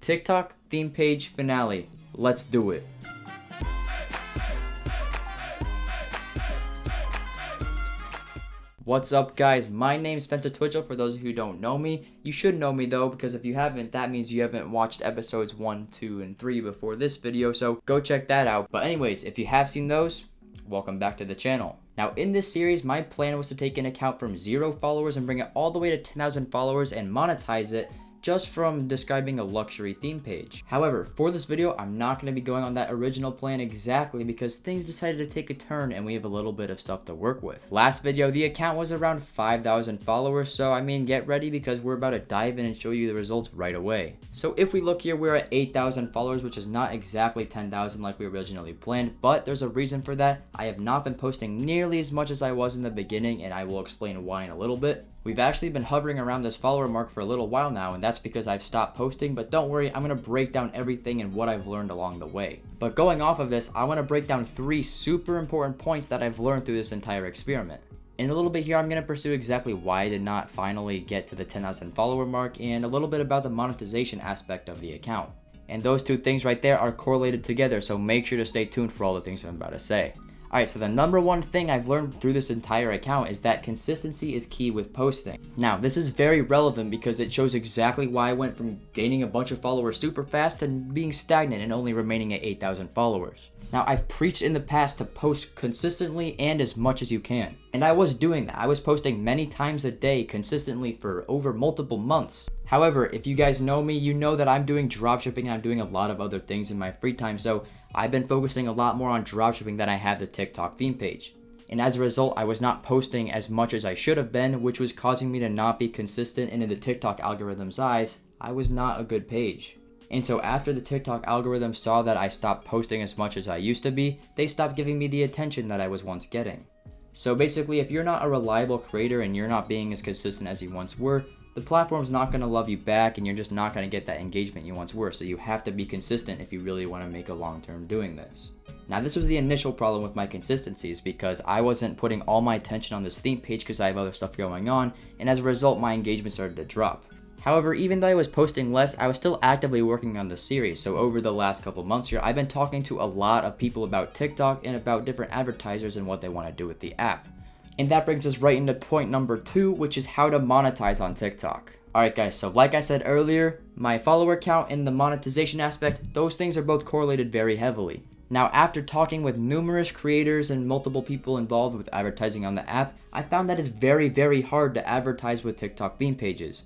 TikTok theme page finale. Let's do it. What's up, guys? My name's Spencer Twitchell. For those of you who don't know me, you should know me though, because if you haven't, that means you haven't watched episodes 1, 2, and 3 before this video, so go check that out. But anyways, if you have seen those, welcome back to the channel. Now, in this series, my plan was to take an account from 0 followers and bring it all the way to 10,000 followers and monetize it just from describing a luxury theme page. However, for this video, I'm not going to be going on that original plan exactly because things decided to take a turn and we have a little bit of stuff to work with. Last video, the account was around 5,000 followers, so I mean, get ready because we're about to dive in and show you the results right away. So if we look here, we're at 8,000 followers, which is not exactly 10,000 like we originally planned, but there's a reason for that. I have not been posting nearly as much as I was in the beginning, and I will explain why in a little bit. We've actually been hovering around this follower mark for a little while now, and that's because I've stopped posting, but don't worry, I'm going to break down everything and what I've learned along the way. But going off of this, I want to break down 3 super important points that I've learned through this entire experiment. In a little bit here, I'm going to pursue exactly why I did not finally get to the 10,000 follower mark, and a little bit about the monetization aspect of the account. And those 2 things right there are correlated together, so make sure to stay tuned for all the things I'm about to say. Alright, so the number 1 thing I've learned through this entire account is that consistency is key with posting. Now, this is very relevant because it shows exactly why I went from gaining a bunch of followers super fast to being stagnant and only remaining at 8,000 followers. Now, I've preached in the past to post consistently and as much as you can. And I was doing that. I was posting many times a day consistently for over multiple months. However, if you guys know me, you know that I'm doing dropshipping and I'm doing a lot of other things in my free time, so I've been focusing a lot more on dropshipping than I have the TikTok theme page. And as a result, I was not posting as much as I should have been, which was causing me to not be consistent, and in the TikTok algorithm's eyes, I was not a good page. And so after the TikTok algorithm saw that I stopped posting as much as I used to be, they stopped giving me the attention that I was once getting. So basically, if you're not a reliable creator and you're not being as consistent as you once were, the platform's not going to love you back and you're just not going to get that engagement you once were, so you have to be consistent if you really want to make a long term doing this. Now, this was the initial problem with my consistencies because I wasn't putting all my attention on this theme page because I have other stuff going on, and as a result my engagement started to drop. However, even though I was posting less, I was still actively working on this series, so over the last couple months here, I've been talking to a lot of people about TikTok and about different advertisers and what they want to do with the app. And that brings us right into point number 2, which is how to monetize on TikTok. Alright guys, so like I said earlier, my follower count and the monetization aspect, those things are both correlated very heavily. Now, after talking with numerous creators and multiple people involved with advertising on the app, I found that it's very hard to advertise with TikTok theme pages.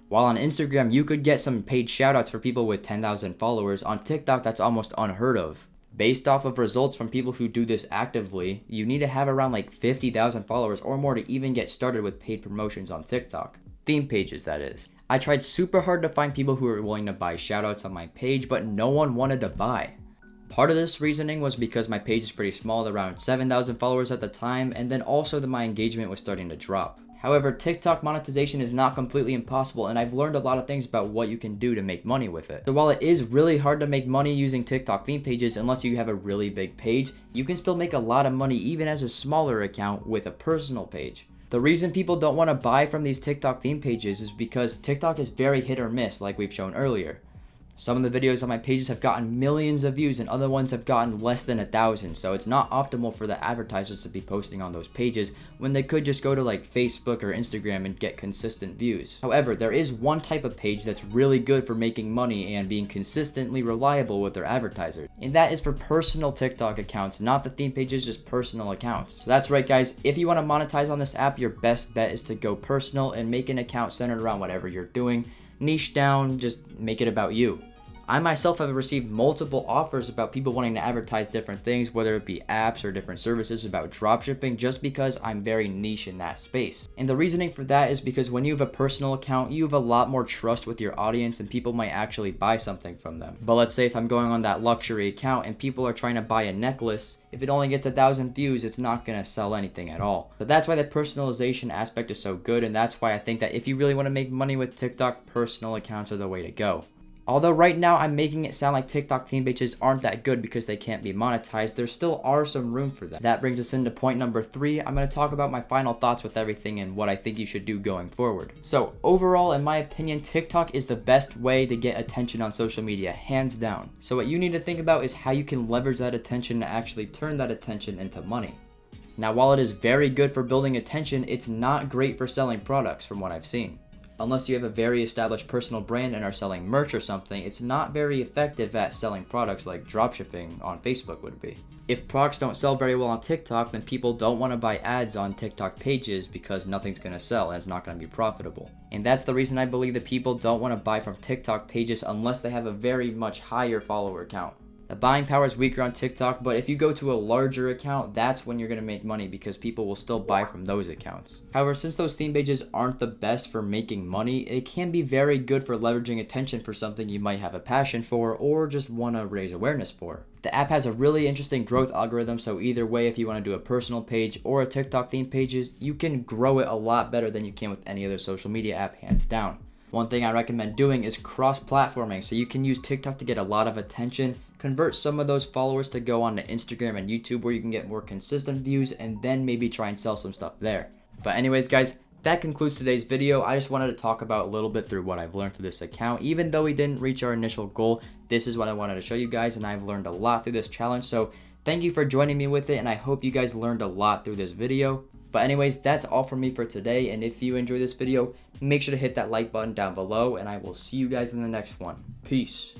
While on Instagram you could get some paid shoutouts for people with 10,000 followers, on TikTok that's almost unheard of. Based off of results from people who do this actively, you need to have around like 50,000 followers or more to even get started with paid promotions on TikTok. Theme pages, that is. I tried super hard to find people who were willing to buy shoutouts on my page, but no one wanted to buy. Part of this reasoning was because my page is pretty small, at around 7,000 followers at the time, and then also that my engagement was starting to drop. However, TikTok monetization is not completely impossible, and I've learned a lot of things about what you can do to make money with it. So while it is really hard to make money using TikTok theme pages unless you have a really big page, you can still make a lot of money even as a smaller account with a personal page. The reason people don't want to buy from these TikTok theme pages is because TikTok is very hit or miss, like we've shown earlier. Some of the videos on my pages have gotten millions of views and other ones have gotten less than 1,000, so it's not optimal for the advertisers to be posting on those pages when they could just go to like Facebook or Instagram and get consistent views. However, there is one type of page that's really good for making money and being consistently reliable with their advertisers, and that is for personal TikTok accounts, not the theme pages, just personal accounts. So that's right guys, if you want to monetize on this app, your best bet is to go personal and make an account centered around whatever you're doing. Niche down, just make it about you. I myself have received multiple offers about people wanting to advertise different things, whether it be apps or different services about dropshipping, just because I'm very niche in that space. And the reasoning for that is because when you have a personal account, you have a lot more trust with your audience and people might actually buy something from them. But let's say if I'm going on that luxury account and people are trying to buy a necklace, if it only gets 1,000 views, it's not going to sell anything at all. So that's why the personalization aspect is so good, and that's why I think that if you really want to make money with TikTok, personal accounts are the way to go. Although right now I'm making it sound like TikTok theme pages aren't that good because they can't be monetized, there still are some room for that. That brings us into point number 3. I'm going to talk about my final thoughts with everything and what I think you should do going forward. So overall, in my opinion, TikTok is the best way to get attention on social media, hands down. So what you need to think about is how you can leverage that attention to actually turn that attention into money. Now, while it is very good for building attention, it's not great for selling products from what I've seen. Unless you have a very established personal brand and are selling merch or something, it's not very effective at selling products like dropshipping on Facebook would be. If products don't sell very well on TikTok, then people don't want to buy ads on TikTok pages because nothing's going to sell and it's not going to be profitable. And that's the reason I believe that people don't want to buy from TikTok pages unless they have a very much higher follower count. The buying power is weaker on TikTok, but if you go to a larger account, that's when you're going to make money because people will still buy from those accounts. However, since those theme pages aren't the best for making money, it can be very good for leveraging attention for something you might have a passion for or just want to raise awareness for. The app has a really interesting growth algorithm, so either way, if you want to do a personal page or a TikTok theme pages, you can grow it a lot better than you can with any other social media app, hands down. One thing I recommend doing is cross-platforming, so you can use TikTok to get a lot of attention, convert some of those followers to go onto Instagram and YouTube where you can get more consistent views, and then maybe try and sell some stuff there. But anyways, guys, that concludes today's video. I just wanted to talk about a little bit through what I've learned through this account. Even though we didn't reach our initial goal, this is what I wanted to show you guys, and I've learned a lot through this challenge. So thank you for joining me with it, and I hope you guys learned a lot through this video. But anyways, that's all from me for today, and if you enjoyed this video, make sure to hit that like button down below, and I will see you guys in the next one. Peace.